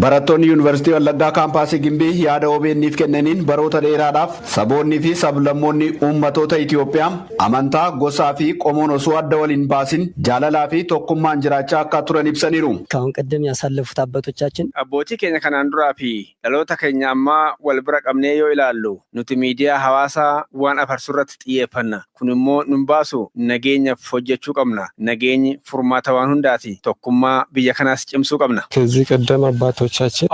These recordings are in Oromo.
Barattoonni Yuunvarsiitii Wallagga Kaampaasii Gimbii yaada OBN'if kennaniin baroota dheeraadhaaf saboonni fi sablammoonni uummattoota Itoophiyaa amantaa, gosaa fi qomoon osoo adda waliin baasin jaalalaa fi tokkummaan jiraachaa akka turan ibsaniiru. Kaawwan qaddam yaasallafut abbootochaችን abbootii keenya kanaan duraa fi dhaloota keenya ammaa wal bira qabnee yoo ilaallu nuti miidiyaa hawaasaa waan afarsurratti xiyyeeffanna. Kun immoo nun baasu nageenyaaf hojjechuu qabna. Nageenyi furmaata waan hundaati. Tokkummaa biyya kanaas cimsuu qabna. ከዚህ ቀደም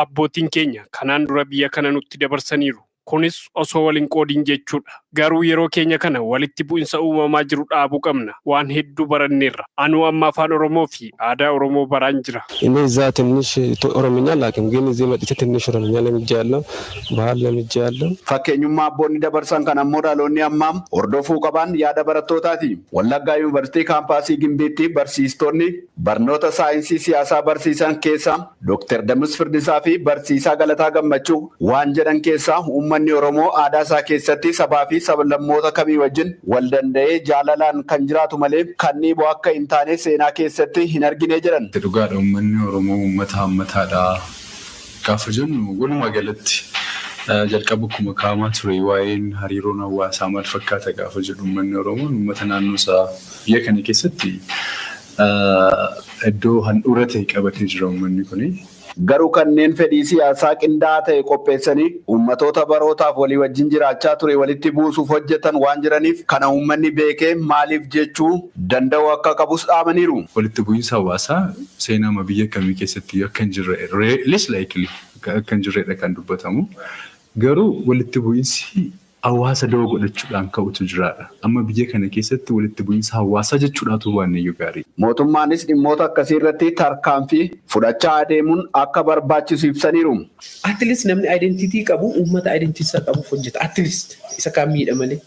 abbootiin keenya kanaan dura biyya kana nutti dabarsaniiru. Kunis osoo waliin qoodiin jechuudha. Garuu yeroo keenya kana walitti bu'insa uumamaa jiru dhaabuu qabna. Waan hedduu baranneerra. Anuu amma afaan Oromoo fi aadaa Oromoo baraan jira. Inni izaa ትንሽ ኦሮምኛ ላኪም ግን እዚህ መጥቼ ትንሽ ኦሮምኛ ለምጃለሁ ባህል ለምጃለሁ. Fakkeenyummaa abboonni dabarsan kan ammoo dhaloonni ammaa hordofuu qaban yaada barattootaati. Wallaggaa Yuunvarsiitii Kaampaasii Gimbiitti barsiistonni barnoota saayinsii siyaasaa barsiisan keessa Dr. Damus Firdisaa fi barsiisaa Galataa Gammachuu waan jedhan keessa uummanni Oromoo aadaa isaa keessatti sabaa fi sablammoota kamii wajjin wal danda'ee jaalalaan kan jiraatu malee kan dhiibu akka hin taane seenaa keessatti hin argine jedhan. Dhugaadha uummanni Oromoo uummata hammataadha. Gaafa jennu walumaa galatti jalqaba akkuma kaamaa ture waa'een hariiroon hawaasaa maal fakkaata gaafa jedhu uummanni Oromoo uummata naannoo isaa biyya kana keessatti iddoo handhuura ta'e qabatee jira uummanni kuni. Garuu kanneen fedhii siyaasaa qindaa'aa ta'e qopheessanii uummattoota barootaaf walii wajjin jiraachaa ture walitti buusuuf hojjetan waan jiraniif kana uummanni beekee maaliif jechuu danda'u akka qabus dhaamaniiru. Walitti bu'iinsa hawaasaa seenaa biyya kamii keessatti akka hin jirre less likely akka hin jirredha kan dubbatamu. Garuu walitti bu'iinsi hawaasa da'oo godhachuudhaan ka'utu jiraadha. Amma biyya kana keessatti walitti bu'iinsa hawaasaa jechuudhaatu waan iyyuu gaarii. Mootummaanis dhimmoota akkasii irratti tarkaanfii fudhachaa adeemuun akka barbaachisu ibsaniiru. At least namni identity qabu uummata identity qabu hojjeta. At least isa kan miidhamale.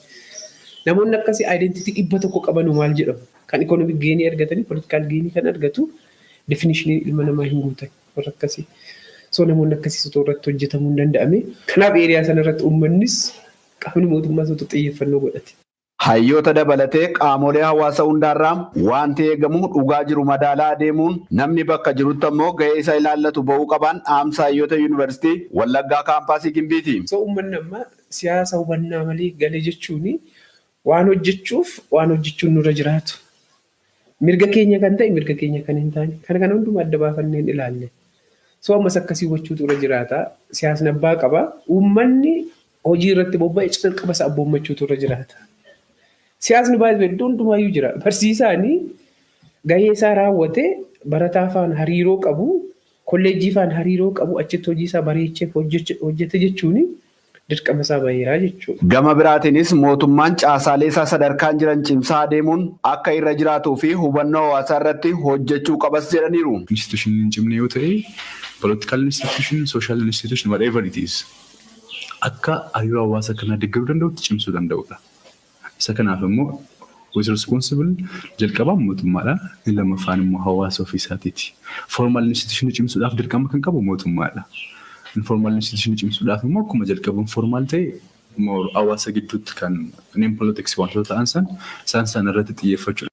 Namoonni akkasii identity dhibba tokko qaban maal jedhamu? Kan economic gain argatanii political gain kan argatu definition ilma namaa hin guutan warra akkasii. So namoonni akkasii irratti hojjetamuu hin danda'ame. Kanaaf eeriyaa sana irratti uummannis qaamni mootummaa sotu xiyyeeffannoo godhate. Hayyoota dabalatee qaamolee hawaasa hundaarraa wanti eegamu dhugaa jiru madaalaa adeemuun namni bakka jirutti ammoo gahee isa ilaallatu ba'uu qaban dhaamsa hayyoota Yuunvarsiitii Wallaggaa Kaampaasii Gimbiiti. So uummanni amma siyaasa hubannaa malee galee jechuun waan hojjechuun nurra jiraatu. Mirga keenya kan ta'e mirga keenya kan hin taane. Kana hundumaa adda baafanneen ilaalle. So ammas akkasii gochuutu irra jiraata. Siyaasni abbaa qaba. Uummanni hojii irratti bobba'ee calqaba isaa abboommachuutu irra jiraata. Siyaasni baay'ee hundumaayyuu jira. Barsiisaanii gahee isaa raawwatee barataa faana hariiroo qabu, kolleejjii faana hariiroo qabu, achitti hojii isaa bareecheef hojjete jechuun dirqama isaa baay'eeraa jechuudha. Gama biraatiinis mootummaan caasaalee isaa sadarkaan jiran cimsaa adeemuun akka irra jiraatuu fi hubannoo hawaasaa irratti hojjechuu qabas jedhaniiru. Institution hin cimne yoo ta'e, political institution, social institution, whatever it is. Akka hariiroo hawaasa kanaa deeggaruu danda'utti cimsuu danda'udha. Isa kanaaf immoo was responsible jalqabaan mootummaadha. Inni lammaffaan immoo hawaasa ofiisaatiiti. Formal institution cimsuudhaaf dirqama kan qabu mootummaadha. Informal institution cimsuudhaaf immoo akkuma jalqabuun formal ta'e hawaasa gidduutti kan politics wantoota ta'an isaan irratti xiyyeeffachuu